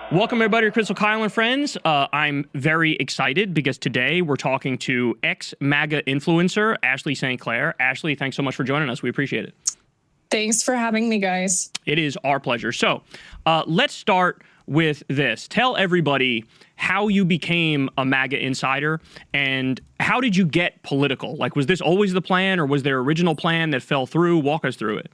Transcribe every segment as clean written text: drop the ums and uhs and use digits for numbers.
Welcome, everybody, to Krystal, Kyle, and Friends. I'm very excited because today we're talking to ex-MAGA influencer, Ashley St. Clair. Ashley, thanks so much for joining us. We appreciate it. Thanks for having me, guys. It is our pleasure. So let's start with this. Tell everybody how you became a MAGA insider and how did you get political? Like, was this always the plan or was there original plan that fell through? Walk us through it.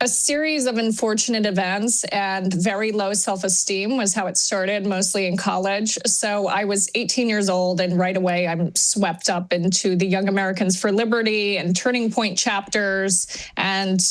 A series of unfortunate events and very low self-esteem was how it started, mostly in college. So I was 18 years old, and right away I'm swept up into the Young Americans for Liberty and Turning Point chapters, and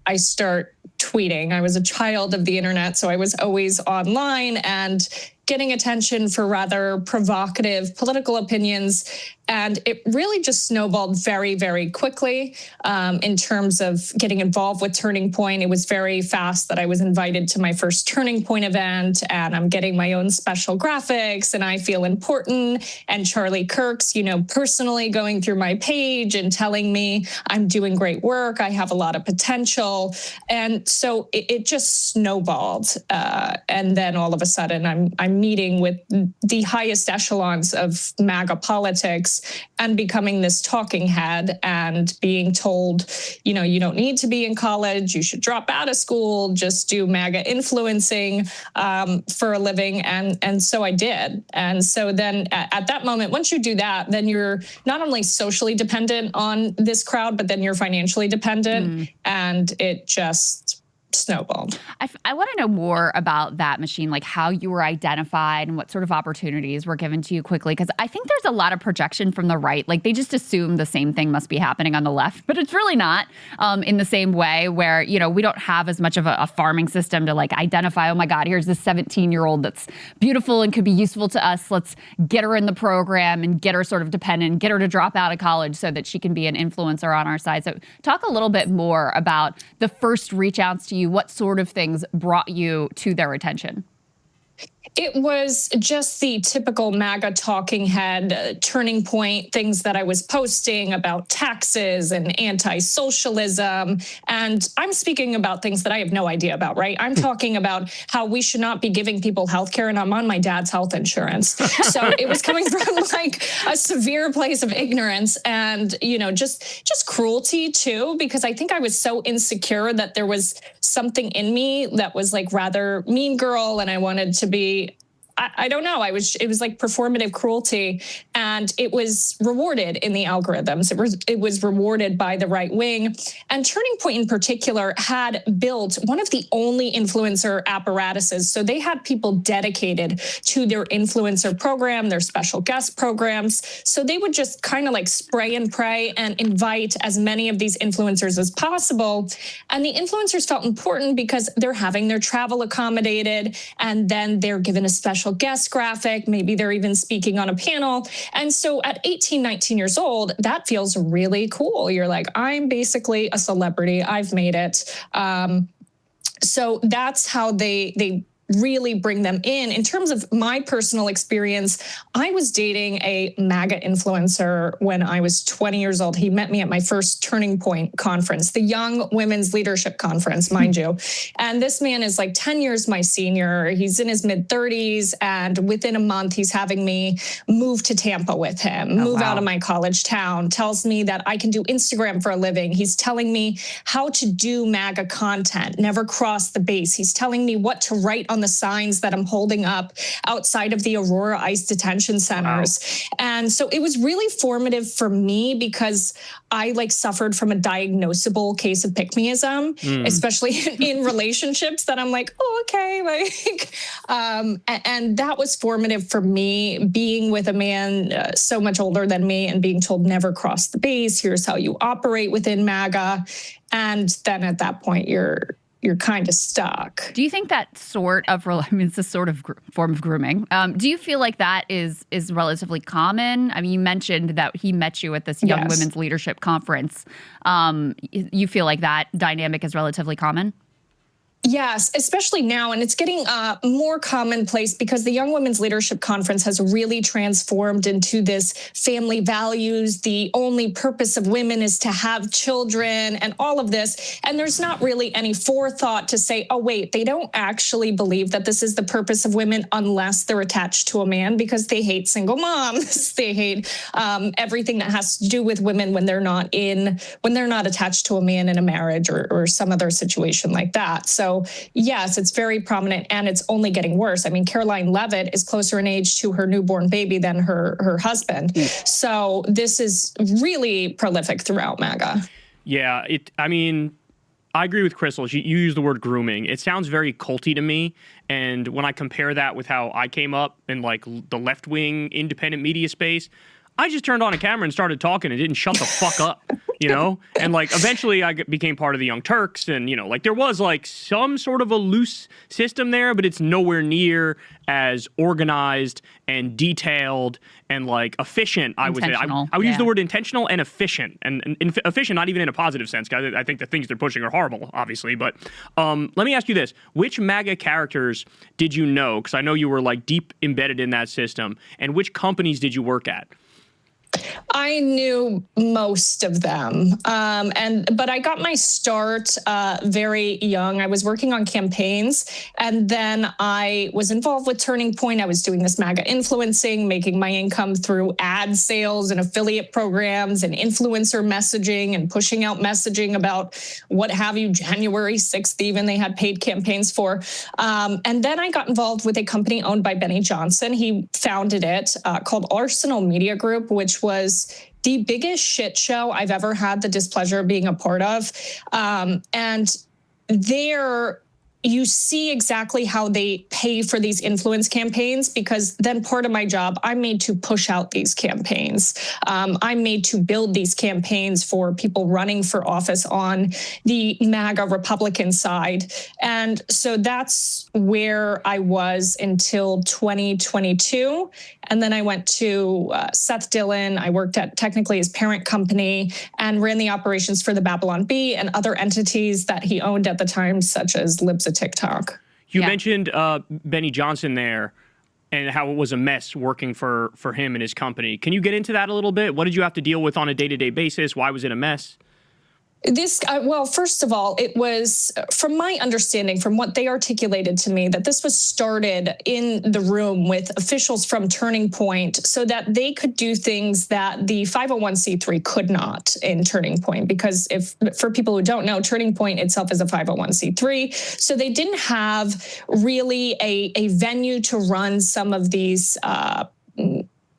I start tweeting. I was a child of the internet, so I was always online and getting attention for rather provocative political opinions. And it really just snowballed very, very quickly in terms of getting involved with Turning Point. It was very fast that I was invited to my first Turning Point event, and I'm getting my own special graphics, and I feel important. And Charlie Kirk's, personally going through my page and telling me I'm doing great work, I have a lot of potential. And so it just snowballed. And then all of a sudden I'm meeting with the highest echelons of MAGA politics and becoming this talking head and being told, you don't need to be in college, you should drop out of school, just do MAGA influencing for a living. And so I did. And so then at that moment, once you do that, then you're not only socially dependent on this crowd, but then you're financially dependent. And it just snowballed. I want to know more about that machine, like how you were identified and what sort of opportunities were given to you quickly. Because I think there's a lot of projection from the right. Like they just assume the same thing must be happening on the left, but it's really not in the same way where, we don't have as much of a farming system to like identify, oh my God, here's this 17-year-old that's beautiful and could be useful to us. Let's get her in the program and get her sort of dependent, get her to drop out of college so that she can be an influencer on our side. So talk a little bit more about the first reach outs to you. What sort of things brought you to their attention? It was just the typical MAGA talking head, Turning Point, things that I was posting about taxes and anti-socialism. And I'm speaking about things that I have no idea about, right? I'm talking about how we should not be giving people health care, and I'm on my dad's health insurance. So it was coming from like a severe place of ignorance and, just cruelty too, because I think I was so insecure that there was something in me that was like rather mean girl, and I wanted to be, I don't know. It was like performative cruelty, and it was rewarded in the algorithms. It was rewarded by the right wing. And Turning Point in particular had built one of the only influencer apparatuses. So they had people dedicated to their influencer program, their special guest programs. So they would just kind of like spray and pray and invite as many of these influencers as possible. And the influencers felt important because they're having their travel accommodated, and then they're given a special guest graphic. Maybe they're even speaking on a panel. And so at 18, 19 years old, that feels really cool. You're like, I'm basically a celebrity. I've made it. So that's how they really bring them in. In terms of my personal experience, I was dating a MAGA influencer when I was 20 years old. He met me at my first Turning Point conference, the Young Women's Leadership Conference, mind you. And this man is like 10 years my senior. He's in his mid-30s. And within a month, he's having me move to Tampa with him, move out of my college town, tells me that I can do Instagram for a living. He's telling me how to do MAGA content, never cross the base. He's telling me what to write on the signs that I'm holding up outside of the Aurora ICE detention centers. Wow. And so it was really formative for me because I suffered from a diagnosable case of pick-me-ism, especially in relationships that I'm like, oh, okay. And that was formative for me, being with a man so much older than me and being told never cross the base. Here's how you operate within MAGA. And then at that point, you're kind of stuck. Do you think that sort of, it's a sort of form of grooming. Do you feel like that is relatively common? I mean, you mentioned that he met you at this Young Women's Leadership Conference. You feel like that dynamic is relatively common? Yes, especially now. And it's getting more commonplace because the Young Women's Leadership Conference has really transformed into this family values. The only purpose of women is to have children and all of this. And there's not really any forethought to say, oh, wait, they don't actually believe that this is the purpose of women unless they're attached to a man, because they hate single moms. They hate everything that has to do with women when they're not attached to a man in a marriage or some other situation like that. So yes, it's very prominent, and it's only getting worse. I mean, Caroline Leavitt is closer in age to her newborn baby than her husband. So this is really prolific throughout MAGA. Yeah, I mean, I agree with Krystal. You use the word grooming. It sounds very culty to me. And when I compare that with how I came up in like the left-wing independent media space, I just turned on a camera and started talking and didn't shut the fuck up, you know? And like eventually I became part of the Young Turks, and, you know, like there was like some sort of a loose system there, but it's nowhere near as organized and detailed and like efficient. I would say I would use the word intentional and efficient, and efficient not even in a positive sense, because I think the things they're pushing are horrible, obviously. But let me ask you this: which MAGA characters did you know? Because I know you were like deep embedded in that system. And which companies did you work at? I knew most of them, but I got my start very young. I was working on campaigns, and then I was involved with Turning Point. I was doing this MAGA influencing, making my income through ad sales and affiliate programs and influencer messaging and pushing out messaging about what have you, January 6th, even they had paid campaigns for. And then I got involved with a company owned by Benny Johnson. He founded it called Arsenal Media Group, which was the biggest shit show I've ever had the displeasure of being a part of. And there you see exactly how they pay for these influence campaigns, because then part of my job, I'm made to push out these campaigns. I'm made to build these campaigns for people running for office on the MAGA Republican side. And so that's where I was until 2022. And then I went to Seth Dillon. I worked at technically his parent company and ran the operations for the Babylon Bee and other entities that he owned at the time, such as Libs of TikTok. You mentioned Benny Johnson there and how it was a mess working for him and his company. Can you get into that a little bit? What did you have to deal with on a day-to-day basis? Why was it a mess? Well, first of all, it was, from my understanding, from what they articulated to me, that this was started in the room with officials from Turning Point so that they could do things that the 501c3 could not in Turning Point. Because for people who don't know, Turning Point itself is a 501c3. So they didn't have really a venue to run some of these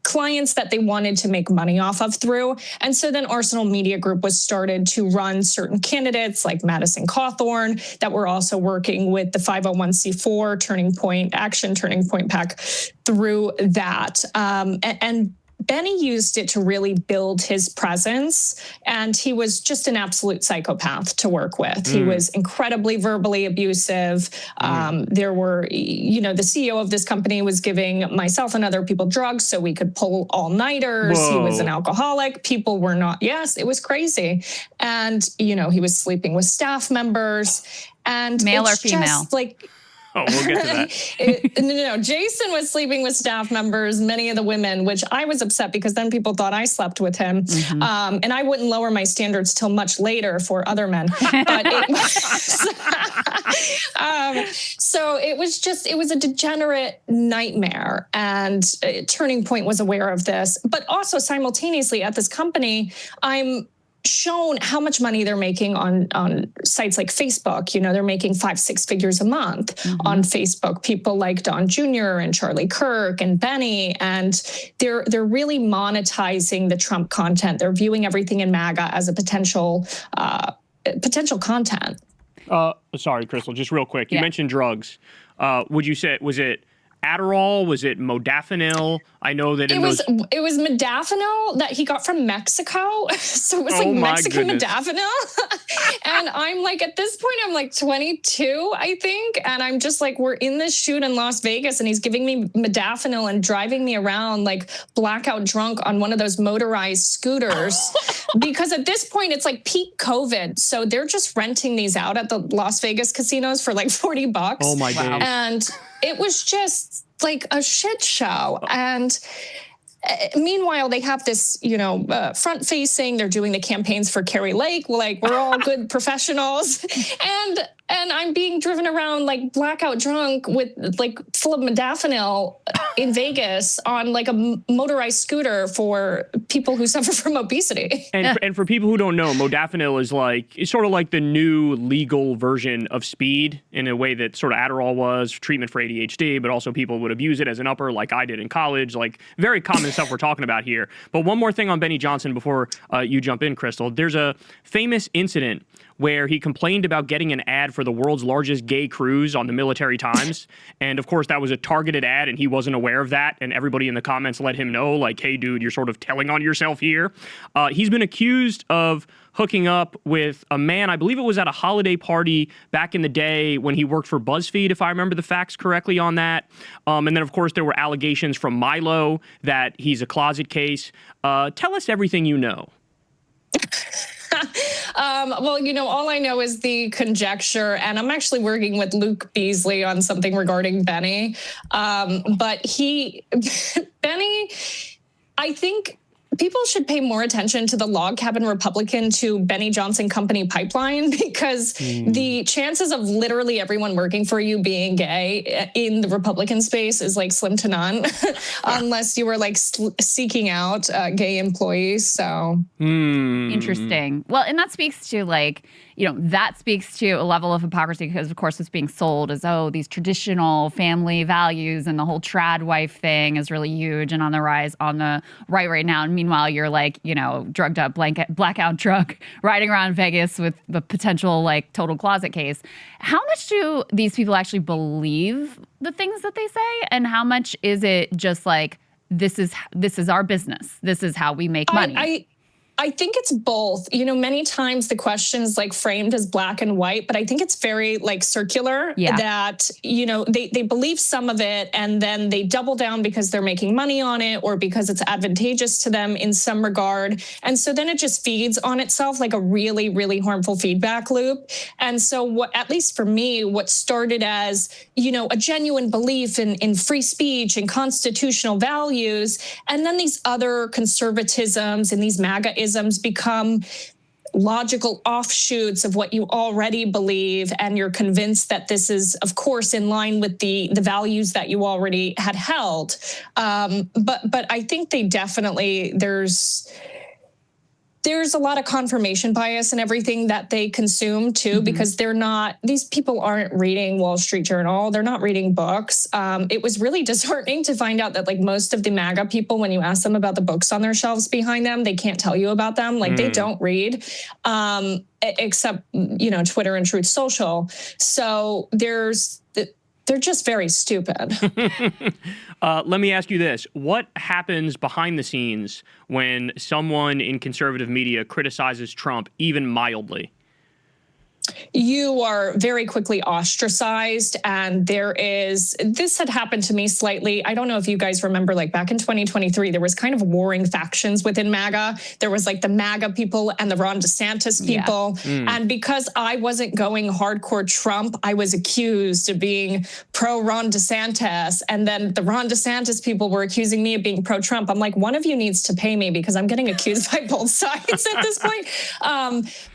clients that they wanted to make money off of through. And so then Arsenal Media Group was started to run certain candidates like Madison Cawthorn that were also working with the 501c4 Turning Point Action, Turning Point PAC through that. And Benny used it to really build his presence, and he was just an absolute psychopath to work with. He was incredibly verbally abusive. There were, the CEO of this company was giving myself and other people drugs so we could pull all-nighters. Whoa. He was an alcoholic. People were not, yes, it was crazy. And, he was sleeping with staff members. And male or female? Oh, we'll get to that. No. Jason was sleeping with staff members, many of the women, which I was upset because then people thought I slept with him. Mm-hmm. And I wouldn't lower my standards till much later for other men. But it was, so it was a degenerate nightmare. And Turning Point was aware of this. But also simultaneously at this company, I'm shown how much money they're making on sites like Facebook. They're making 5-6 figures a month on Facebook. People like Don Jr. and Charlie Kirk and Benny, and they're really monetizing the Trump content. They're viewing everything in MAGA as a potential content. Sorry, Krystal, just real quick. You mentioned drugs. Would you say, was it Adderall? Was it modafinil? I know that it was modafinil that he got from Mexico. So it was like Mexican modafinil. And I'm like, at this point, I'm like 22, I think. And I'm just like, we're in this shoot in Las Vegas and he's giving me modafinil and driving me around like blackout drunk on one of those motorized scooters. Because at this point, it's like peak COVID. So they're just renting these out at the Las Vegas casinos for like $40. Oh my God. And it was just like a shit show. And meanwhile, they have this, front facing, they're doing the campaigns for Carrie Lake. Like, we're all good professionals. And I'm being driven around like blackout drunk with like full of modafinil in Vegas on like a motorized scooter for people who suffer from obesity. And for people who don't know, modafinil is it's sort of like the new legal version of speed in a way that sort of Adderall was treatment for ADHD, but also people would abuse it as an upper like I did in college, like very common stuff we're talking about here. But one more thing on Benny Johnson before you jump in, Krystal. There's a famous incident where he complained about getting an ad for the world's largest gay cruise on the Military Times. And of course, that was a targeted ad and he wasn't aware of that. And everybody in the comments let him know, like, hey, dude, you're sort of telling on yourself here. He's been accused of hooking up with a man, I believe it was at a holiday party back in the day when he worked for BuzzFeed, if I remember the facts correctly on that. And then, of course, there were allegations from Milo that he's a closet case. Tell us everything you know. Well, all I know is the conjecture, and I'm actually working with Luke Beasley on something regarding Benny. But Benny, I think people should pay more attention to the log cabin Republican to Benny Johnson Company pipeline, because the chances of literally everyone working for you being gay in the Republican space is like slim to none, unless you were like seeking out gay employees. So interesting. Well, and that speaks to that speaks to a level of hypocrisy, because of course what's being sold is, these traditional family values, and the whole trad wife thing is really huge and on the rise on the right now. And meanwhile, you're like, drugged up, blackout drunk, riding around Vegas with the potential like total closet case. How much do these people actually believe the things that they say? And how much is it just like, this is our business, this is how we make money? I think it's both. Many times the question is like framed as black and white, but I think it's very like circular that, they believe some of it and then they double down because they're making money on it or because it's advantageous to them in some regard. And so then it just feeds on itself like a really, really harmful feedback loop. And so at least for me, what started as, a genuine belief in free speech and constitutional values, and then these other conservatisms and these MAGA become logical offshoots of what you already believe, and you're convinced that this is, of course, in line with the values that you already had held. But I think they definitely there's a lot of confirmation bias in everything that they consume too, because these people aren't reading Wall Street Journal. They're not reading books. It was really disheartening to find out that like most of the MAGA people, when you ask them about the books on their shelves behind them, they can't tell you about them. Like they don't read, except, Twitter and Truth Social. So they're just very stupid. Let me ask you this. What happens behind the scenes when someone in conservative media criticizes Trump even mildly? You are very quickly ostracized. And this had happened to me slightly. I don't know if you guys remember, like back in 2023, there was kind of warring factions within MAGA. There was like the MAGA people and the Ron DeSantis people. And because I wasn't going hardcore Trump, I was accused of being pro Ron DeSantis. And then the Ron DeSantis people were accusing me of being pro Trump. I'm like, one of you needs to pay me because I'm getting accused by both sides at this point.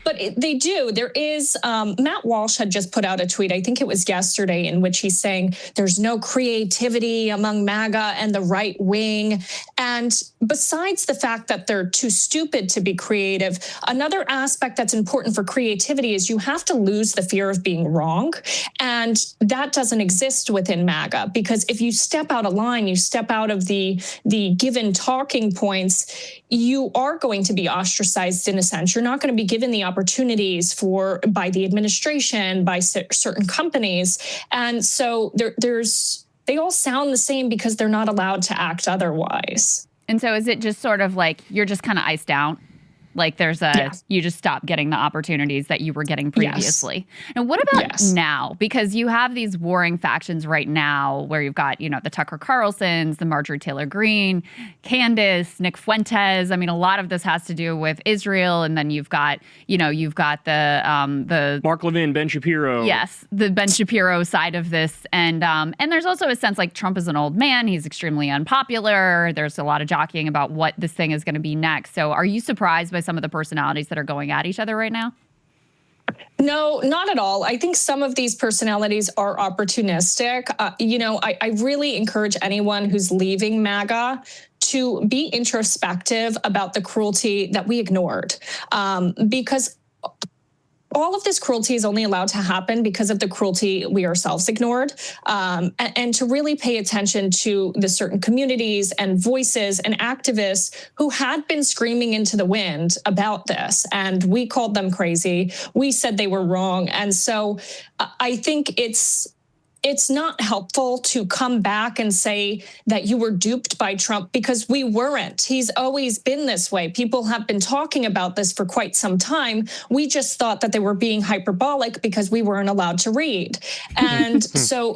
But they do. There is, Matt Walsh had just put out a tweet, I think it was yesterday, in which he's saying there's no creativity among MAGA and the right wing. And besides the fact that they're too stupid to be creative, another aspect that's important for creativity is you have to lose the fear of being wrong. And that doesn't exist within MAGA, because if you step out of line, you step out of the given talking points, you are going to be ostracized in a sense. You're not going to be given the opportunities by the administration, by certain companies. And so there's they all sound the same because they're not allowed to act otherwise. And so is it just sort of like you're just kind of iced out? Like you just stop getting the opportunities that you were getting previously. Yes. And what about now? Because you have these warring factions right now where you've got, the Tucker Carlsons, the Marjorie Taylor Greene, Candace, Nick Fuentes. I mean, a lot of this has to do with Israel. And then you've got the Mark Levin, Ben Shapiro. Yes, the Ben Shapiro side of this. And there's also a sense like Trump is an old man. He's extremely unpopular. There's a lot of jockeying about what this thing is going to be next. So are you surprised by some of the personalities that are going at each other right now? No, not at all. I think some of these personalities are opportunistic. I really encourage anyone who's leaving MAGA to be introspective about the cruelty that we ignored, because all of this cruelty is only allowed to happen because of the cruelty we ourselves ignored, and to really pay attention to the certain communities and voices and activists who had been screaming into the wind about this. And we called them crazy. We said they were wrong. And so I think it's not helpful to come back and say that you were duped by Trump, because we weren't. He's always been this way. People have been talking about this for quite some time. We just thought that they were being hyperbolic because we weren't allowed to read. And so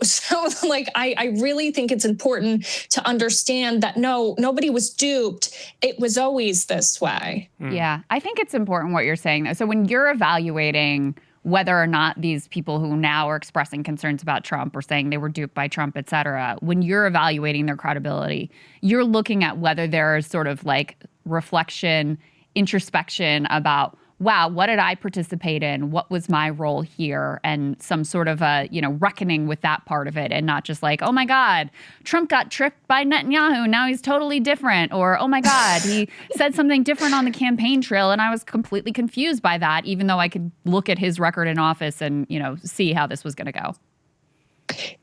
I really think it's important to understand that nobody was duped. It was always this way. Yeah, I think it's important what you're saying, though. So when you're evaluating whether or not these people who now are expressing concerns about Trump or saying they were duped by Trump, et cetera, when you're evaluating their credibility, you're looking at whether there is sort of like reflection, introspection about, wow, what did I participate in? What was my role here? And some sort of a, reckoning with that part of it, and not just like, oh my God, Trump got tricked by Netanyahu. Now he's totally different. Or, oh my God, he said something different on the campaign trail and I was completely confused by that, even though I could look at his record in office and, see how this was going to go.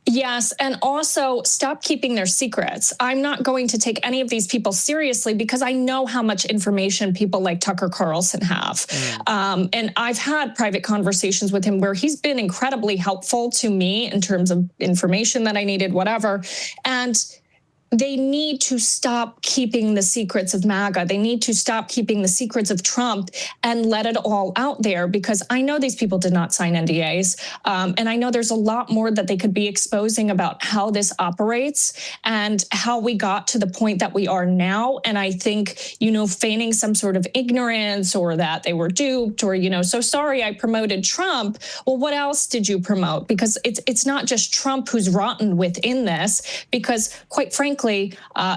Yes. And also stop keeping their secrets. I'm not going to take any of these people seriously because I know how much information people like Tucker Carlson have. And I've had private conversations with him where he's been incredibly helpful to me in terms of information that I needed, whatever. And they need to stop keeping the secrets of MAGA. They need to stop keeping the secrets of Trump and let it all out there, because I know these people did not sign NDAs. And I know there's a lot more that they could be exposing about how this operates and how we got to the point that we are now. And I think, feigning some sort of ignorance or that they were duped or, so sorry, I promoted Trump. Well, what else did you promote? Because it's not just Trump who's rotten within this, because quite frankly,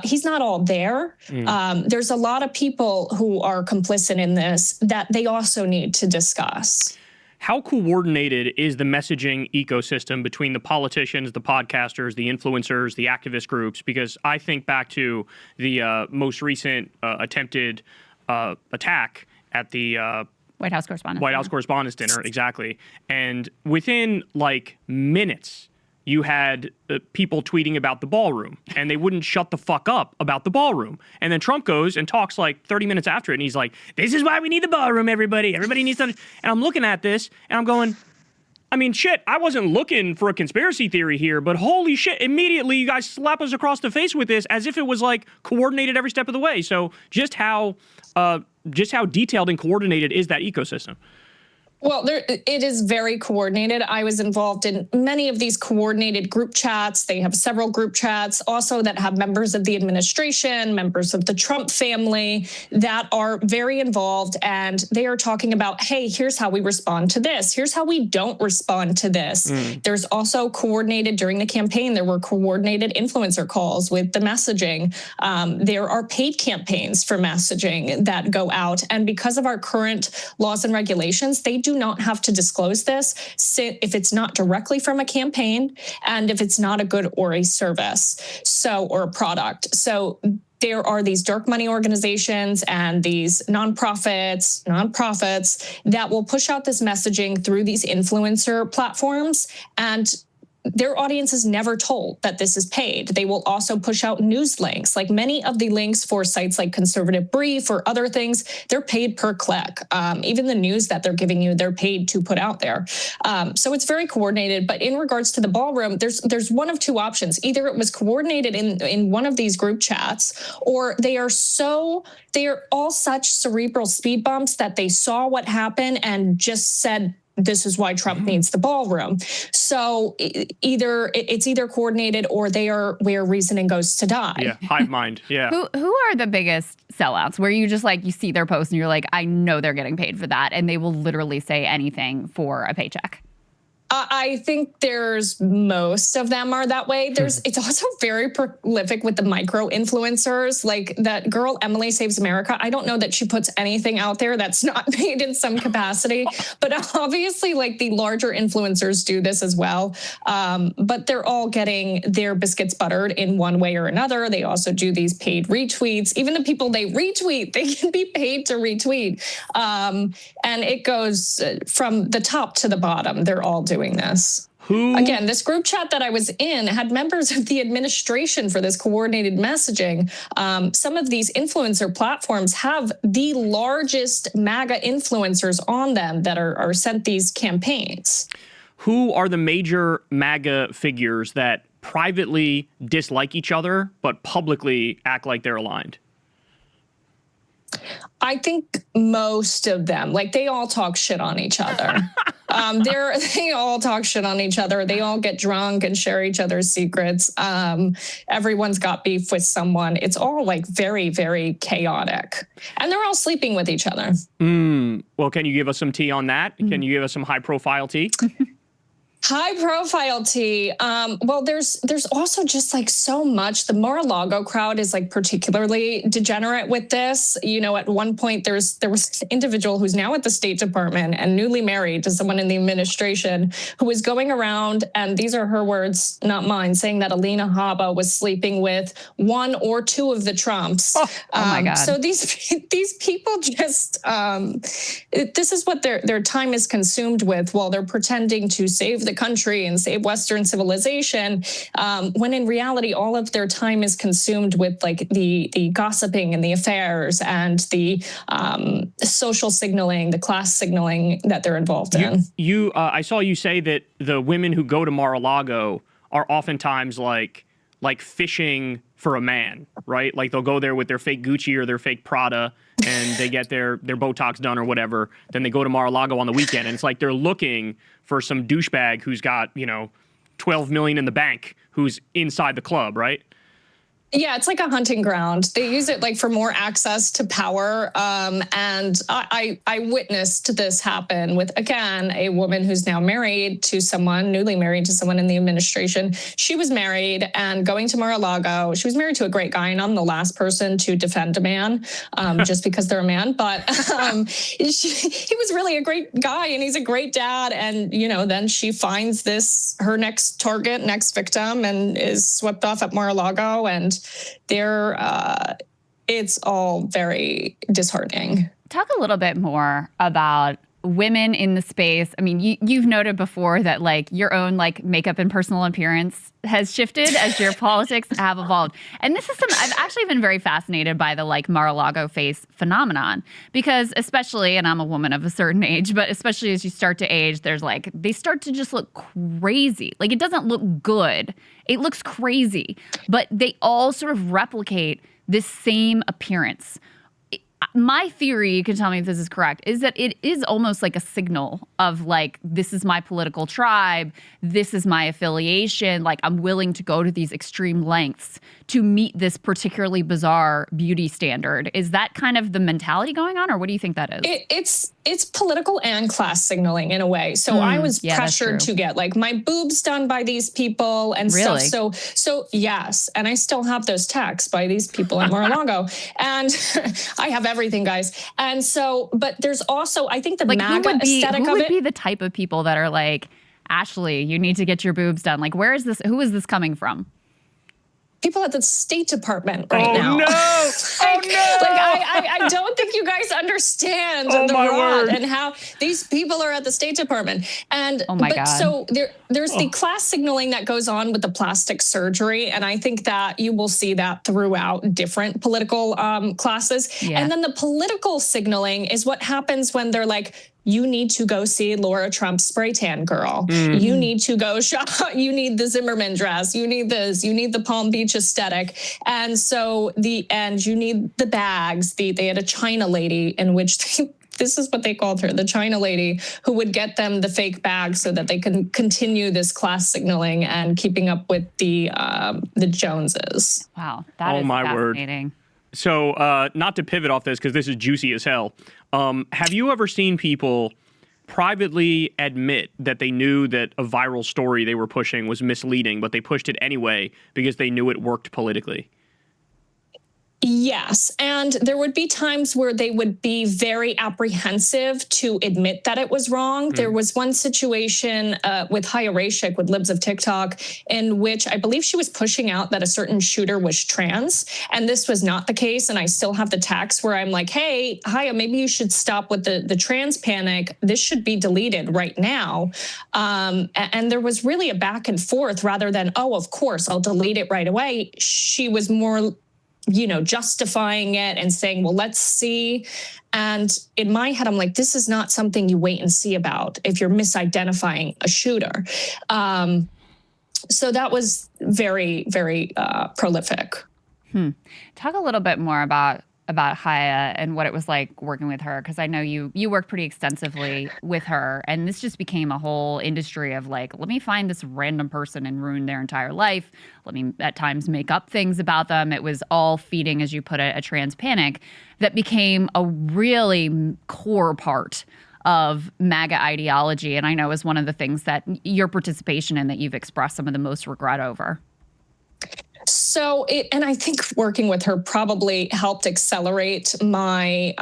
he's not all there. There's a lot of people who are complicit in this that they also need to discuss. How coordinated is the messaging ecosystem between the politicians, the podcasters, the influencers, the activist groups? Because I think back to the most recent attempted attack at the White House Correspondents' Dinner, exactly. And within minutes, you had people tweeting about the ballroom, and they wouldn't shut the fuck up about the ballroom. And then Trump goes and talks 30 minutes after it, and he's like, this is why we need the ballroom, everybody. Everybody needs to... And I'm looking at this, and I'm going, I mean, shit, I wasn't looking for a conspiracy theory here, but holy shit, immediately you guys slap us across the face with this as if it was, coordinated every step of the way. So just how detailed and coordinated is that ecosystem? Well, it is very coordinated. I was involved in many of these coordinated group chats. They have several group chats also that have members of the administration, members of the Trump family that are very involved. And they are talking about, hey, here's how we respond to this. Here's how we don't respond to this. There's also coordinated during the campaign. There were coordinated influencer calls with the messaging. There are paid campaigns for messaging that go out. And because of our current laws and regulations, they do not have to disclose this if it's not directly from a campaign and if it's not a good or a service, or a product. So there are these dark money organizations and these nonprofits that will push out this messaging through these influencer platforms. And their audience is never told that this is paid. They will also push out news links. Like many of the links for sites like Conservative Brief or other things, they're paid per click. Even the news that they're giving you, they're paid to put out there. So it's very coordinated. But in regards to the ballroom, there's one of two options. Either it was coordinated in one of these group chats, or they are all such cerebral speed bumps that they saw what happened and just said, this is why Trump needs the ballroom. So it's either coordinated or they are where reasoning goes to die. Yeah, hive mind. Yeah. Who are the biggest sellouts where you just like, you see their post and you're like, I know they're getting paid for that, and they will literally say anything for a paycheck? I think there's most of them are that way. It's also very prolific with the micro influencers, like that girl Emily Saves America. I don't know that she puts anything out there that's not paid in some capacity, but obviously like the larger influencers do this as well. But they're all getting their biscuits buttered in one way or another. They also do these paid retweets. Even the people they retweet, they can be paid to retweet. And it goes from the top to the bottom. They're all doing this. Again, this group chat that I was in had members of the administration for this coordinated messaging. Some of these influencer platforms have the largest MAGA influencers on them that are sent these campaigns. Who are the major MAGA figures that privately dislike each other but publicly act like they're aligned? I think most of them, like they all talk shit on each other. They all talk shit on each other. They all get drunk and share each other's secrets. Everyone's got beef with someone. It's all like very, very chaotic. And they're all sleeping with each other. Well, can you give us some tea on that? Can you give us some high profile tea? High profile tea. Well, there's also just like so much. The Mar-a-Lago crowd is like particularly degenerate with this. You know, at one point there was an individual who's now at the State Department and newly married to someone in the administration who was going around, and these are her words, not mine, saying that Alina Habba was sleeping with one or two of the Trumps. Oh my God. So these people just this is what their time is consumed with while they're pretending to save the country and save Western civilization, when in reality, all of their time is consumed with like the gossiping and the affairs and the social signaling, the class signaling that they're involved in. I saw you say that the women who go to Mar-a-Lago are oftentimes like fishing for a man, right? Like they'll go there with their fake Gucci or their fake Prada and they get their Botox done or whatever. Then they go to Mar-a-Lago on the weekend and it's like they're looking for some douchebag who's got, 12 million in the bank who's inside the club, right? Yeah, it's like a hunting ground. They use it like for more access to power. And I witnessed this happen with, again, a woman who's now newly married to someone in the administration. She was married and going to Mar-a-Lago. She was married to a great guy, and I'm the last person to defend a man just because they're a man. But he was really a great guy, and he's a great dad. And, then she finds her next target, next victim, and is swept off at Mar-a-Lago. And it's all very disheartening. Talk a little bit more about women in the space. I mean, you've noted before that like your own like makeup and personal appearance has shifted as your politics have evolved. And this is I've actually been very fascinated by the like Mar-a-Lago face phenomenon, because especially, and I'm a woman of a certain age, but especially as you start to age, there's like, they start to just look crazy. Like it doesn't look good. It looks crazy, but they all sort of replicate this same appearance. My theory, you can tell me if this is correct, is that it is almost like a signal of like, this is my political tribe, this is my affiliation, like I'm willing to go to these extreme lengths to meet this particularly bizarre beauty standard. Is that kind of the mentality going on, or what do you think that is? It's political and class signaling in a way. So I was pressured to get like my boobs done by these people and really? stuff. So yes, and I still have those texts by these people at Mar-a-Lago, and I have everything, guys. And so, but there's also, I think the like MAGA aesthetic of it. Who would be the type of people that are like, Ashley, you need to get your boobs done? Like, who is this coming from? people at the State Department right now. No. Oh, no. I don't think you guys understand the rot and how these people are at the State Department. And oh my God. So there's the class signaling that goes on with the plastic surgery. And I think that you will see that throughout different political classes. Yeah. And then the political signaling is what happens when they're like, you need to go see Laura Trump's spray tan girl. Mm. You need to go shop. You need the Zimmerman dress. You need this. You need the Palm Beach aesthetic. And so you need the bags. They had a China lady in which this is what they called her, the China lady, who would get them the fake bags so that they can continue this class signaling and keeping up with the Joneses. Wow, that is fascinating. Word. So not to pivot off this because this is juicy as hell. Have you ever seen people privately admit that they knew that a viral story they were pushing was misleading, but they pushed it anyway because they knew it worked politically? Yes. And there would be times where they would be very apprehensive to admit that it was wrong. There was one situation with Haya Rashik with Libs of TikTok in which I believe she was pushing out that a certain shooter was trans. And this was not the case. And I still have the text where I'm like, hey, Haya, maybe you should stop with the trans panic. This should be deleted right now. And there was really a back and forth rather than, oh, of course, I'll delete it right away. She was more justifying it and saying, well, let's see. And in my head, I'm like, this is not something you wait and see about if you're misidentifying a shooter. So that was very, very prolific. Talk a little bit more about Haya and what it was like working with her, because I know you worked pretty extensively with her, and this just became a whole industry of like, let me find this random person and ruin their entire life. Let me at times make up things about them. It was all feeding, as you put it, a trans panic that became a really core part of MAGA ideology, and I know is one of the things that your participation in that you've expressed some of the most regret over. So, and I think working with her probably helped accelerate my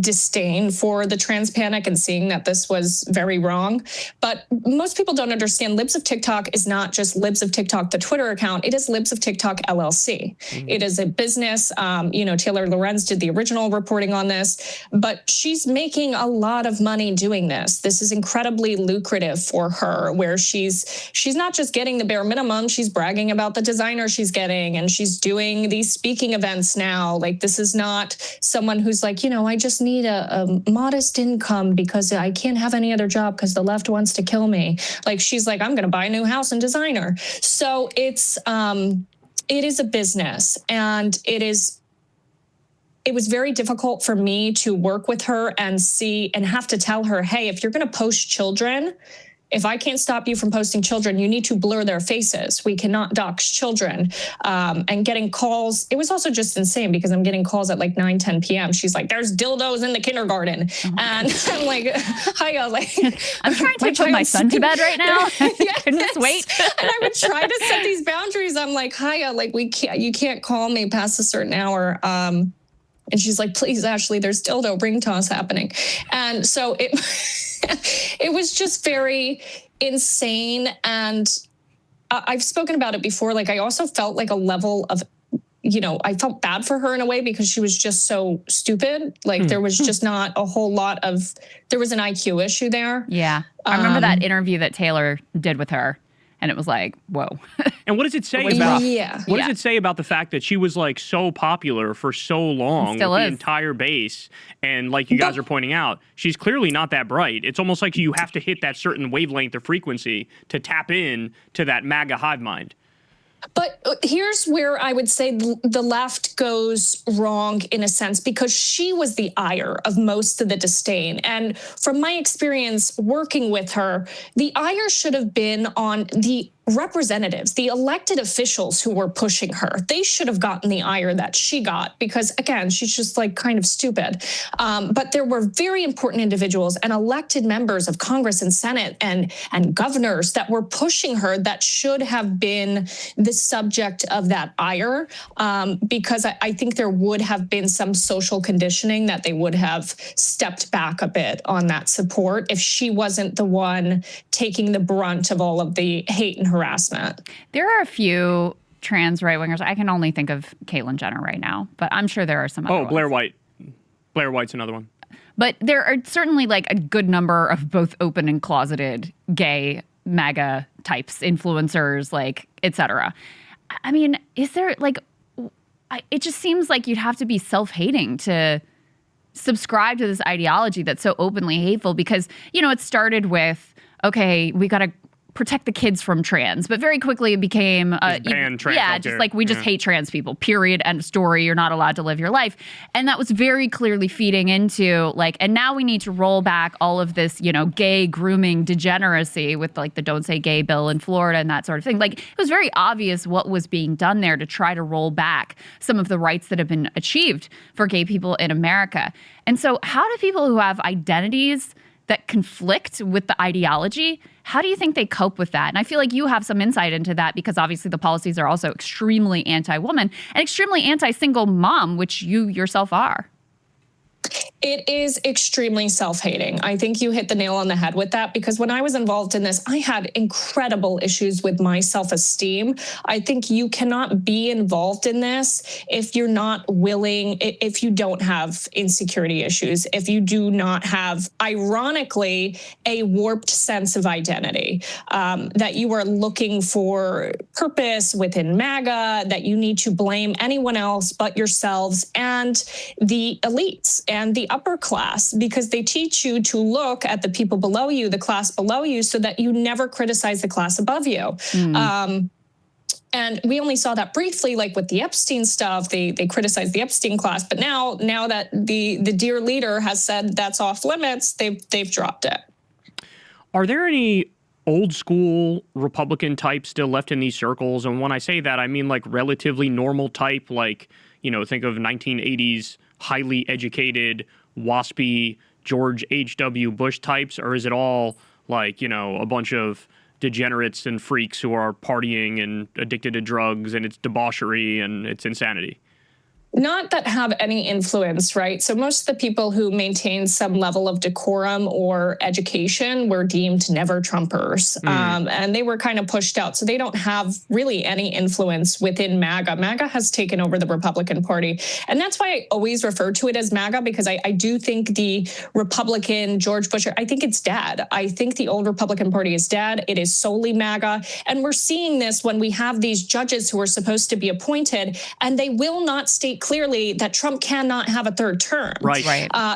disdain for the trans panic and seeing that this was very wrong. But most people don't understand Libs of TikTok is not just Libs of TikTok, the Twitter account. It is Libs of TikTok LLC. Mm-hmm. It is a business. Taylor Lorenz did the original reporting on this, but she's making a lot of money doing this. This is incredibly lucrative for her, where she's not just getting the bare minimum. She's bragging about the designer she's getting, and she's doing these speaking events now. Like, this is not someone who's like, I just need a modest income because I can't have any other job because the left wants to kill me. Like, she's like, I'm going to buy a new house and designer. So it is a business, and it was very difficult for me to work with her and see and have to tell her, hey, if you're going to post children, if I can't stop you from posting children, you need to blur their faces. We cannot dox children. And getting calls, it was also just insane because I'm getting calls at like 9, 10 p.m. She's like, there's dildos in the kindergarten. Oh, and I'm like, hi, like, I'm trying to put my son to bed right now. Yes. Can this wait? And I would try to set these boundaries. I'm like, hi, like, you can't call me past a certain hour. And she's like, please, Ashley, there's dildo ring toss happening. And so it was just very insane. And I've spoken about it before. Like, I also felt like a level of, I felt bad for her in a way because she was just so stupid. Like, there was just not a whole lot there was an IQ issue there. Yeah. I remember that interview that Taylor did with her. And it was like, whoa. And what does it say about? What does it say about the fact that she was like so popular for so long with the entire base? And like you guys are pointing out, she's clearly not that bright. It's almost like you have to hit that certain wavelength of frequency to tap in to that MAGA hive mind. But here's where I would say the left goes wrong in a sense, because she was the ire of most of the disdain. And from my experience working with her, the ire should have been on the representatives, the elected officials who were pushing her. They should have gotten the ire that she got because, again, she's just like kind of stupid. But there were very important individuals and elected members of Congress and Senate and governors that were pushing her that should have been the subject of that ire, because I think there would have been some social conditioning that they would have stepped back a bit on that support if she wasn't the one taking the brunt of all of the hate and harassment. There are a few trans right-wingers. I can only think of Caitlyn Jenner right now, but I'm sure there are some other ones. Blair White. Blair White's another one. But there are certainly like a good number of both open and closeted gay MAGA types, influencers, like, et cetera. I mean, is there like, it just seems like you'd have to be self-hating to subscribe to this ideology that's so openly hateful because, you know, it started with, okay, we got to protect the kids from trans, but very quickly it became ban trans just like we just hate trans people, period, end of story. You're not allowed to live your life. And that was very clearly feeding into like, and now we need to roll back all of this, you know, gay grooming degeneracy with like the Don't Say Gay bill in Florida and that sort of thing. Like it was very obvious what was being done there to try to roll back some of the rights that have been achieved for gay people in America. And so how do people who have identities that conflict with the ideology, how do you think they cope with that? And I feel like you have some insight into that because obviously the policies are also extremely anti-woman and extremely anti-single mom, which you yourself are. It is extremely self-hating. I think you hit the nail on the head with that because when I was involved in this, I had incredible issues with my self-esteem. I think you cannot be involved in this if you're not willing, if you don't have insecurity issues, if you do not have, ironically, a warped sense of identity, that you are looking for purpose within MAGA, that you need to blame anyone else but yourselves and the elites and the upper class, because they teach you to look at the people below you, the class below you, so that you never criticize the class above you. And we only saw that briefly, like with the Epstein stuff. They criticized the Epstein class, but now that the dear leader has said that's off limits, they've dropped it. Are there any old school Republican types still left in these circles? And when I say that, I mean like relatively normal type, like, you know, think of 1980s highly educated, waspy George H.W. Bush types, or is it all like, you know, a bunch of degenerates and freaks who are partying and addicted to drugs and it's debauchery and it's insanity? Not that have any influence, right? So most of the people who maintain some level of decorum or education were deemed never Trumpers. And they were kind of pushed out. So they don't have really any influence within MAGA. MAGA has taken over the Republican Party. And that's why I always refer to it as MAGA, because I do think the Republican George Bush, I think it's dead. I think the old Republican Party is dead. It is solely MAGA. And we're seeing this when we have these judges who are supposed to be appointed, and they will not state clearly that Trump cannot have a third term. Right.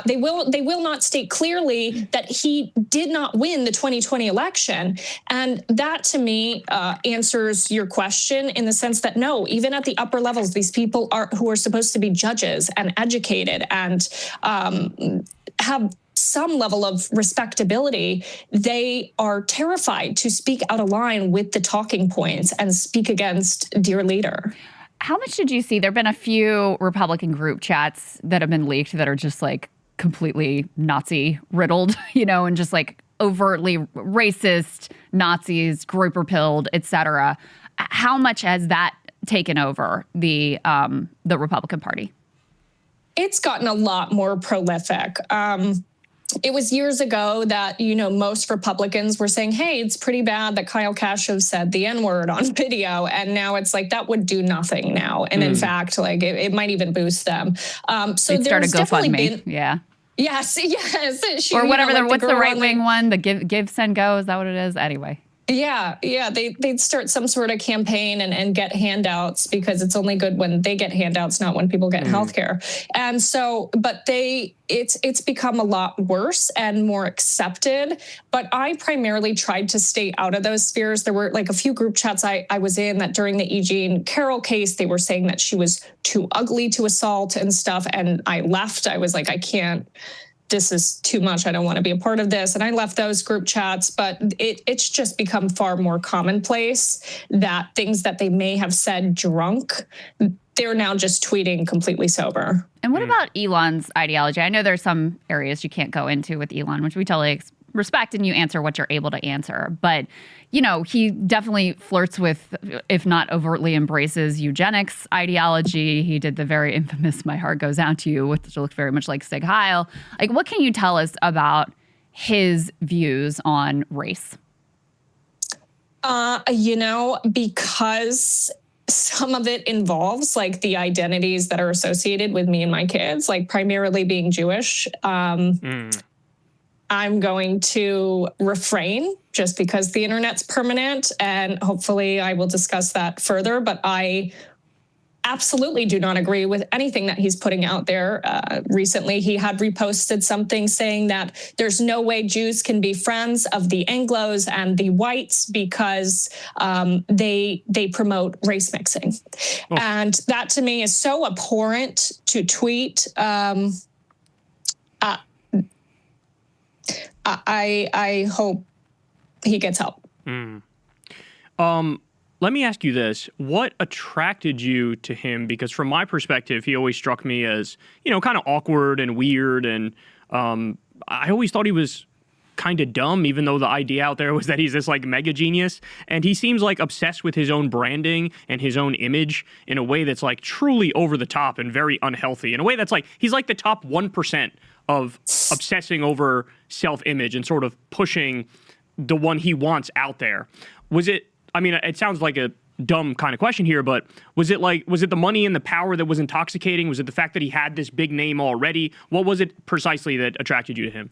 They will not state clearly that he did not win the 2020 election. And that to me answers your question in the sense that no, even at the upper levels, these people who are supposed to be judges and educated and have some level of respectability, they are terrified to speak out of line with the talking points and speak against dear leader. How much did you see? There have been a few Republican group chats that have been leaked that are just like completely Nazi riddled, you know, and just like overtly racist Nazis, grouper pilled, et cetera. How much has that taken over the Republican Party? It's gotten a lot more prolific. It was years ago that, you know, most Republicans were saying, hey, it's pretty bad that Kyle Kashuv said the N-word on video. And now it's like that would do nothing now. And in fact, like it might even boost them. So there's definitely been. Yeah. Yes. Or whatever. What's the right wing one? The give, send, go. Is that what it is? Anyway. Yeah. They'd start some sort of campaign and get handouts because it's only good when they get handouts, not when people get healthcare. And so, but it's become a lot worse and more accepted. But I primarily tried to stay out of those spheres. There were like a few group chats I was in that during the E. Jean Carroll case, they were saying that she was too ugly to assault and stuff. And I left. I was like, I can't. This is too much. I don't want to be a part of this. And I left those group chats, but it's just become far more commonplace that things that they may have said drunk, they're now just tweeting completely sober. And what about Elon's ideology? I know there's some areas you can't go into with Elon, which we totally respect, and you answer what you're able to answer. But, you know, he definitely flirts with, if not overtly embraces, eugenics ideology. He did the very infamous My Heart Goes Out to You, which looked very much like Sig Heil. Like, what can you tell us about his views on race? You know, because some of it involves like the identities that are associated with me and my kids, like primarily being Jewish. I'm going to refrain just because the internet's permanent, and hopefully I will discuss that further. But I absolutely do not agree with anything that he's putting out there. Recently, he had reposted something saying that there's no way Jews can be friends of the Anglos and the whites because they promote race mixing. Oh. And that to me is so abhorrent to tweet. I hope he gets help. Let me ask you this. What attracted you to him? Because from my perspective, he always struck me as, kind of awkward and weird. And I always thought he was kind of dumb, even though the idea out there was that he's this like mega genius. And he seems like obsessed with his own branding and his own image in a way that's like truly over the top and very unhealthy. In a way that's like, he's like the top 1% of obsessing over self-image and sort of pushing the one he wants out there. It sounds like a dumb kind of question here, but was it the money and the power that was intoxicating? Was it the fact that he had this big name already? What was it precisely that attracted you to him?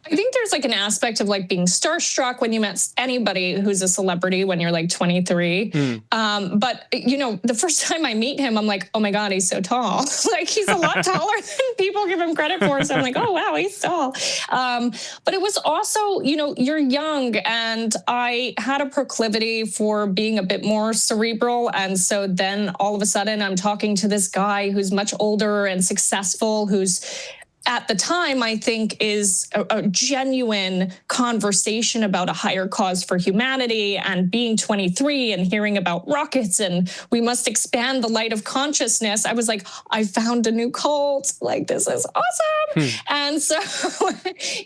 I think there's like an aspect of like being starstruck when you met anybody who's a celebrity when you're like 23. But the first time I meet him, I'm like, oh my God, he's so tall. Like he's a lot taller than people give him credit for. So I'm like, oh wow, he's tall. But it was also, you're young, and I had a proclivity for being a bit more cerebral. And so then all of a sudden I'm talking to this guy who's much older and successful, who's at the time, I think, is a genuine conversation about a higher cause for humanity, and being 23 and hearing about rockets and we must expand the light of consciousness. I was like, I found a new cult. Like, this is awesome. And so,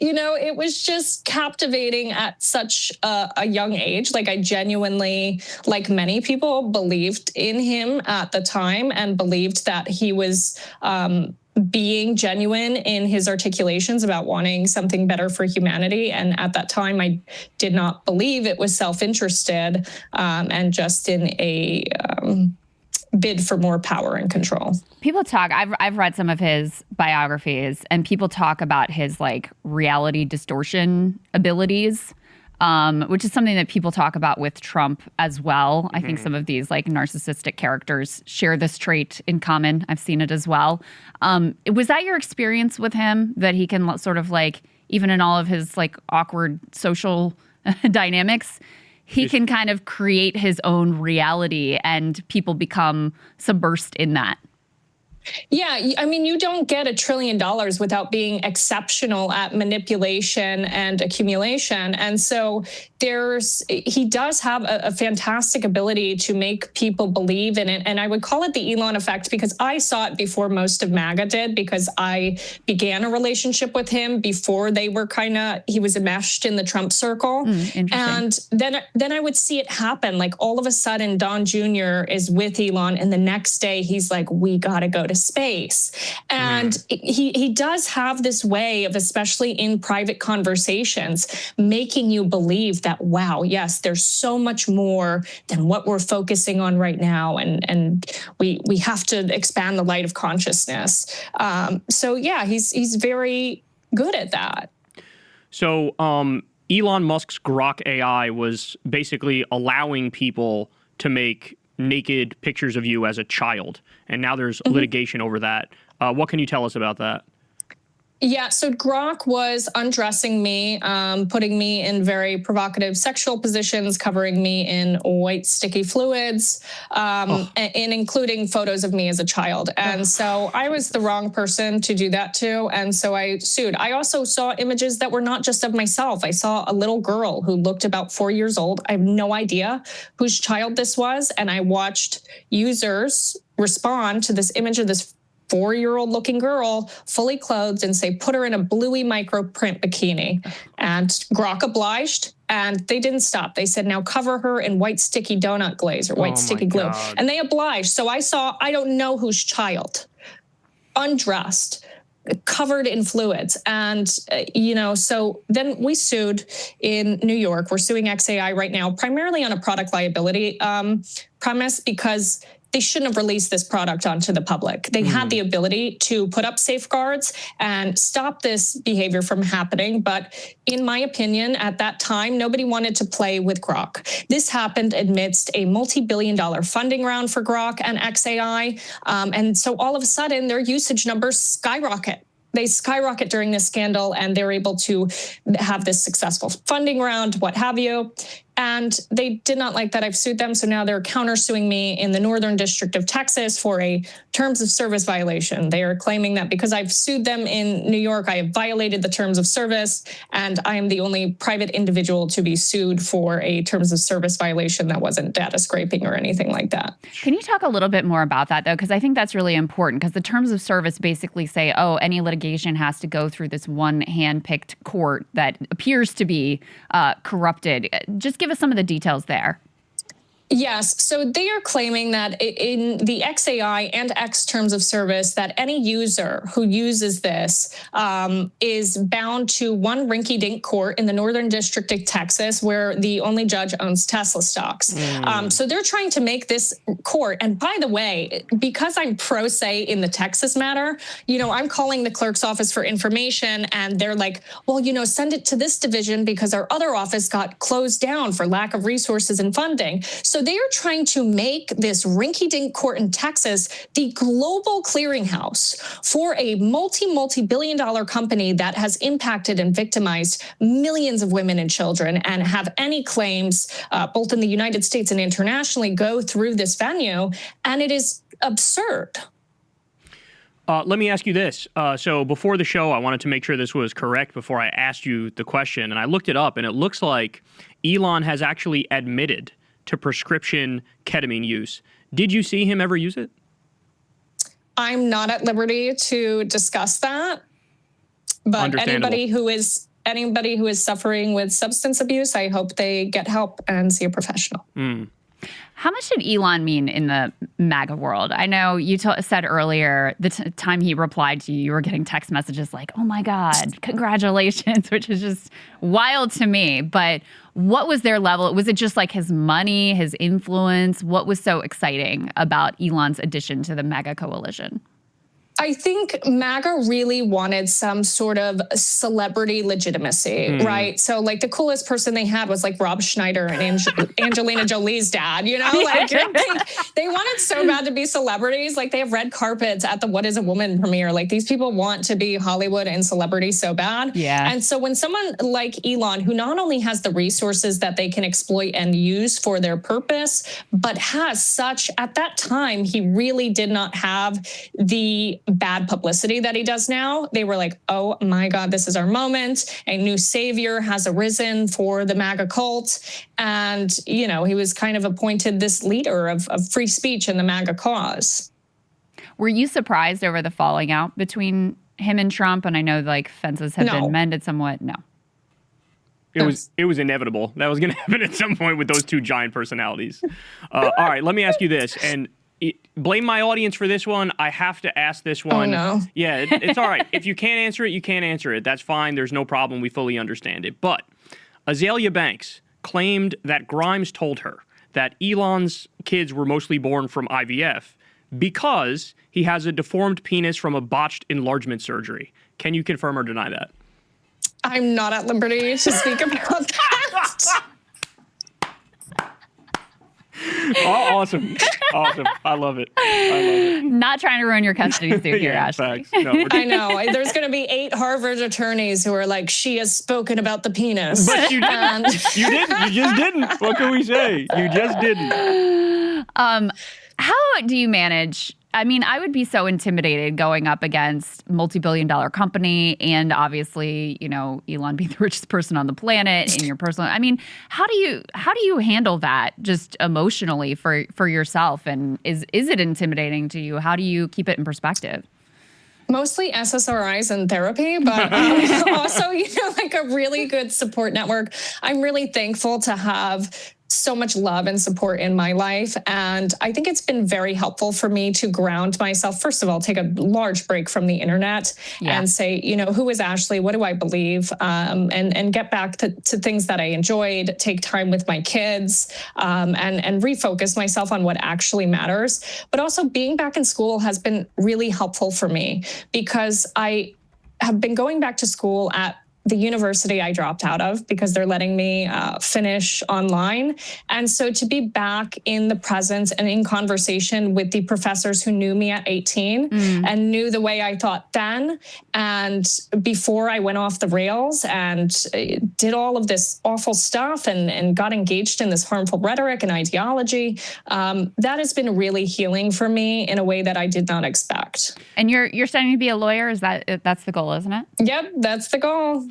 it was just captivating at such a young age. Like, I genuinely, like many people, believed in him at the time and believed that he was being genuine in his articulations about wanting something better for humanity. And at that time, I did not believe it was self-interested and just in a bid for more power and control. People talk, I've read some of his biographies, and people talk about his like reality distortion abilities. Which is something that people talk about with Trump as well. I think some of these like narcissistic characters share this trait in common. I've seen it as well. Was that your experience with him, that he can sort of like, even in all of his like awkward social dynamics, he can kind of create his own reality and people become submersed in that? Yeah, I mean, you don't get $1 trillion without being exceptional at manipulation and accumulation. And so he does have a fantastic ability to make people believe in it. And I would call it the Elon effect, because I saw it before most of MAGA did, because I began a relationship with him before he was enmeshed in the Trump circle. And then I would see it happen. Like all of a sudden, Don Jr. is with Elon, and the next day he's like, we got to go to space. And he does have this way of, especially in private conversations, making you believe that, wow, yes, there's so much more than what we're focusing on right now. And we have to expand the light of consciousness. So yeah, he's very good at that. So Elon Musk's Grok AI was basically allowing people to make naked pictures of you as a child. And now there's litigation over that. What can you tell us about that? Yeah, so Grok was undressing me, putting me in very provocative sexual positions, covering me in white sticky fluids, and including photos of me as a child. And so I was the wrong person to do that to. And so I sued. I also saw images that were not just of myself. I saw a little girl who looked about 4 years old. I have no idea whose child this was. And I watched users respond to this image of this 4-year-old looking girl fully clothed and say, put her in a bluey microprint bikini. And Grok obliged, and they didn't stop. They said, now cover her in white sticky donut glaze or white sticky glue. And they obliged. So I saw, I don't know whose child, undressed, covered in fluids. And, so then we sued in New York. We're suing XAI right now, primarily on a product liability premise, because they shouldn't have released this product onto the public. They had the ability to put up safeguards and stop this behavior from happening. But in my opinion, at that time, nobody wanted to play with Grok. This happened amidst a multi-billion-dollar funding round for Grok and XAI. And so all of a sudden, their usage numbers skyrocket. They skyrocket during this scandal, and they're able to have this successful funding round, what have you. And they did not like that I've sued them. So now they're countersuing me in the Northern District of Texas for a terms of service violation. They are claiming that because I've sued them in New York, I have violated the terms of service, and I am the only private individual to be sued for a terms of service violation that wasn't data scraping or anything like that. Can you talk a little bit more about that, though? Because I think that's really important, because the terms of service basically say, oh, any litigation has to go through this one hand-picked court that appears to be corrupted. Just give us some of the details there. Yes. So they are claiming that in the XAI and X terms of service, that any user who uses this is bound to one rinky-dink court in the Northern District of Texas, where the only judge owns Tesla stocks. So they're trying to make this court. And by the way, because I'm pro se in the Texas matter, I'm calling the clerk's office for information, and they're like, well, send it to this division because our other office got closed down for lack of resources and funding. So they are trying to make this rinky-dink court in Texas the global clearinghouse for a multi-billion-dollar company that has impacted and victimized millions of women and children, and have any claims, both in the United States and internationally, go through this venue. And it is absurd. Let me ask you this. So before the show, I wanted to make sure this was correct before I asked you the question. And I looked it up, and it looks like Elon has actually admitted to prescription ketamine use. Did you see him ever use it? I'm not at liberty to discuss that. But anybody who is suffering with substance abuse, I hope they get help and see a professional. How much did Elon mean in the MAGA world? I know you said earlier, the time he replied to you, you were getting text messages like, oh my God, congratulations, which is just wild to me. But what was their level? Was it just like his money, his influence? What was so exciting about Elon's addition to the MAGA coalition? I think MAGA really wanted some sort of celebrity legitimacy, right? So like the coolest person they had was like Rob Schneider and Angelina Jolie's dad, They wanted so bad to be celebrities. Like they have red carpets at the What is a Woman premiere. Like these people want to be Hollywood and celebrity so bad. Yeah. And so when someone like Elon, who not only has the resources that they can exploit and use for their purpose, but has such, at that time, he really did not have the bad publicity that he does now. They were like, oh my God, this is our moment. A new savior has arisen for the MAGA cult. And, he was kind of appointed this leader of free speech in the MAGA cause. Were you surprised over the falling out between him and Trump? And I know fences have been mended somewhat. No. It was inevitable. That was going to happen at some point with those two giant personalities. All right, let me ask you this. And blame my audience for this one. I have to ask this one. Oh, no. Yeah, it's all right. If you can't answer it, you can't answer it. That's fine. There's no problem. We fully understand it. But Azealia Banks claimed that Grimes told her that Elon's kids were mostly born from IVF because he has a deformed penis from a botched enlargement surgery. Can you confirm or deny that? I'm not at liberty to speak about that. Oh, awesome. I love it. Not trying to ruin your custody suit here, Ashley. No, I know. There's going to be 8 Harvard attorneys who are like, she has spoken about the penis. But you didn't. You didn't. You just didn't. What can we say? You just didn't. How do you manage? I mean, I would be so intimidated going up against multi-billion-dollar company and obviously, Elon being the richest person on the planet in your personal. I mean, how do you handle that just emotionally for yourself? And is it intimidating to you? How do you keep it in perspective? Mostly SSRIs and therapy, but also, a really good support network. I'm really thankful to have so much love and support in my life. And I think it's been very helpful for me to ground myself. First of all, take a large break from the internet and say, who is Ashley? What do I believe? And get back to things that I enjoyed, take time with my kids, and refocus myself on what actually matters. But also being back in school has been really helpful for me because I have been going back to school at the university I dropped out of because they're letting me finish online. And so to be back in the presence and in conversation with the professors who knew me at 18 and knew the way I thought then, and before I went off the rails and did all of this awful stuff and got engaged in this harmful rhetoric and ideology, that has been really healing for me in a way that I did not expect. And you're studying to be a lawyer? That's the goal, isn't it? Yep, that's the goal.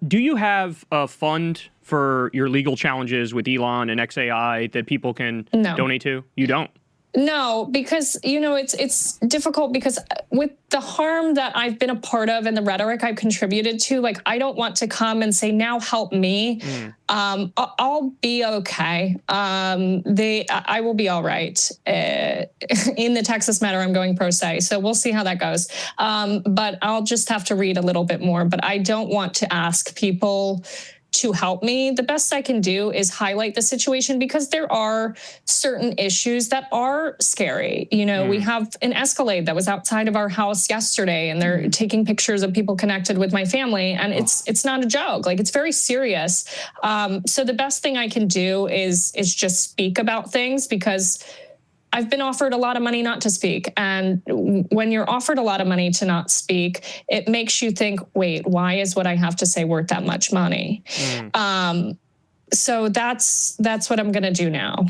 Do you have a fund for your legal challenges with Elon and XAI that people can donate to? You don't? No, because, it's difficult because with the harm that I've been a part of and the rhetoric I've contributed to, like, I don't want to come and say, now help me. I'll be okay. I will be all right. In the Texas matter, I'm going pro se, so we'll see how that goes. But I'll just have to read a little bit more. But I don't want to ask people to help me. The best I can do is highlight the situation because there are certain issues that are scary. We have an Escalade that was outside of our house yesterday and they're taking pictures of people connected with my family. And it's not a joke. Like, it's very serious. So the best thing I can do is just speak about things because I've been offered a lot of money not to speak. And when you're offered a lot of money to not speak, it makes you think, wait, why is what I have to say worth that much money? So that's what I'm going to do now.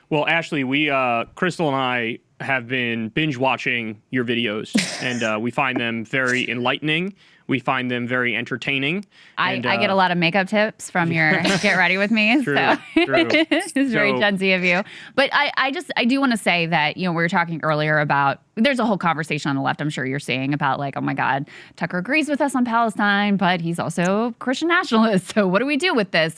Well, Ashley, Krystal and I have been binge watching your videos and we find them very enlightening. We find them very entertaining. I get a lot of makeup tips from your Get Ready With Me. True. It's very Gen Z of you. But I do want to say that, we were talking earlier about, there's a whole conversation on the left, I'm sure you're seeing, about like, oh my God, Tucker agrees with us on Palestine, but he's also a Christian nationalist. So what do we do with this?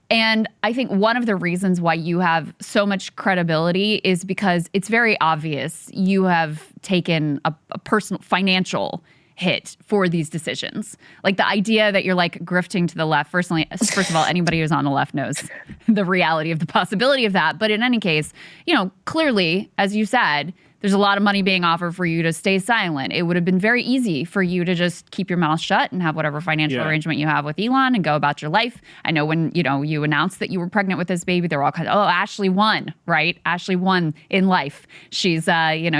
And I think one of the reasons why you have so much credibility is because it's very obvious you have taken a personal financial hit for these decisions. Like the idea that you're like grifting to the left. First of all, anybody who's on the left knows the reality of the possibility of that. But in any case, clearly, as you said, there's a lot of money being offered for you to stay silent. It would have been very easy for you to just keep your mouth shut and have whatever financial arrangement you have with Elon and go about your life. I know when, you announced that you were pregnant with this baby, there were all kinds of, Ashley won, right? Ashley won in life. She's,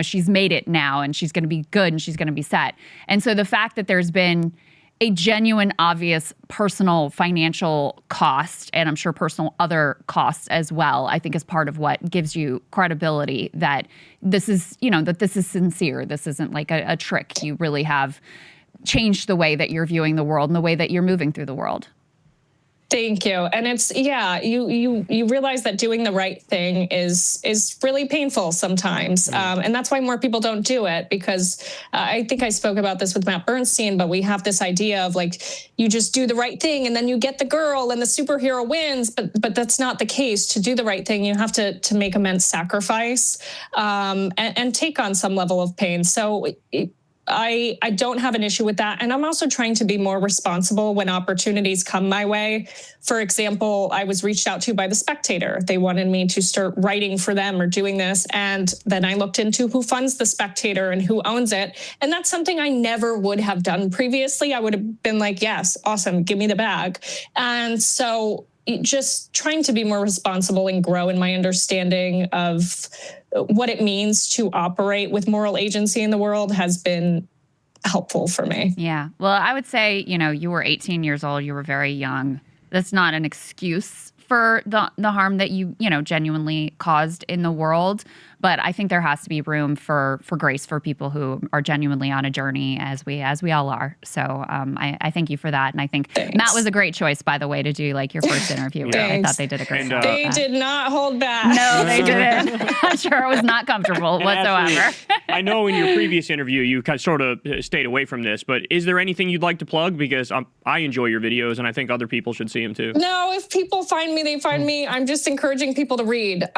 she's made it now and she's going to be good and she's going to be set. And so the fact that there's been a genuine, obvious personal financial cost, and I'm sure personal other costs as well, I think is part of what gives you credibility that this is, that this is sincere. This isn't like a trick. You really have changed the way that you're viewing the world and the way that you're moving through the world. Thank you. And it's, you realize that doing the right thing is really painful sometimes. And that's why more people don't do it, because I think I spoke about this with Matt Bernstein, but we have this idea of like, you just do the right thing and then you get the girl and the superhero wins. But that's not the case. To do the right thing, you have to make immense sacrifice and take on some level of pain. So I don't have an issue with that. And I'm also trying to be more responsible when opportunities come my way. For example, I was reached out to by The Spectator. They wanted me to start writing for them or doing this. And then I looked into who funds The Spectator and who owns it. And that's something I never would have done previously. I would have been like, yes, awesome, give me the bag. And so just trying to be more responsible and grow in my understanding of what it means to operate with moral agency in the world has been helpful for me. Yeah. Well, I would say, you were 18 years old. You were very young. That's not an excuse for the harm that you genuinely caused in the world. But I think there has to be room for grace for people who are genuinely on a journey, as we all are. So I thank you for that, and I think Matt was a great choice, by the way, to do like your first interview. I thought they did a great job. They did not hold back. No, they didn't. I'm sure it was not comfortable whatsoever. Actually, I know in your previous interview you kind of sort of stayed away from this, but is there anything you'd like to plug? Because I enjoy your videos, and I think other people should see them too. No, if people find me, they find me. I'm just encouraging people to read.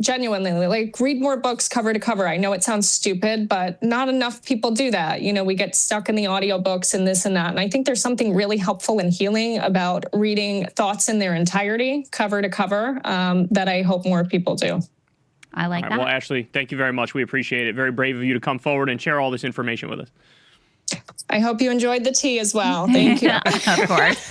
Genuinely, like read more books cover to cover. I know it sounds stupid, but not enough people do that. You know, we get stuck in the audiobooks and this and that. And I think there's something really helpful and healing about reading thoughts in their entirety, cover to cover, that I hope more people do. I like that. Well, Ashley, thank you very much. We appreciate it. Very brave of you to come forward and share all this information with us. I hope you enjoyed the tea as well. Thank you. Of course.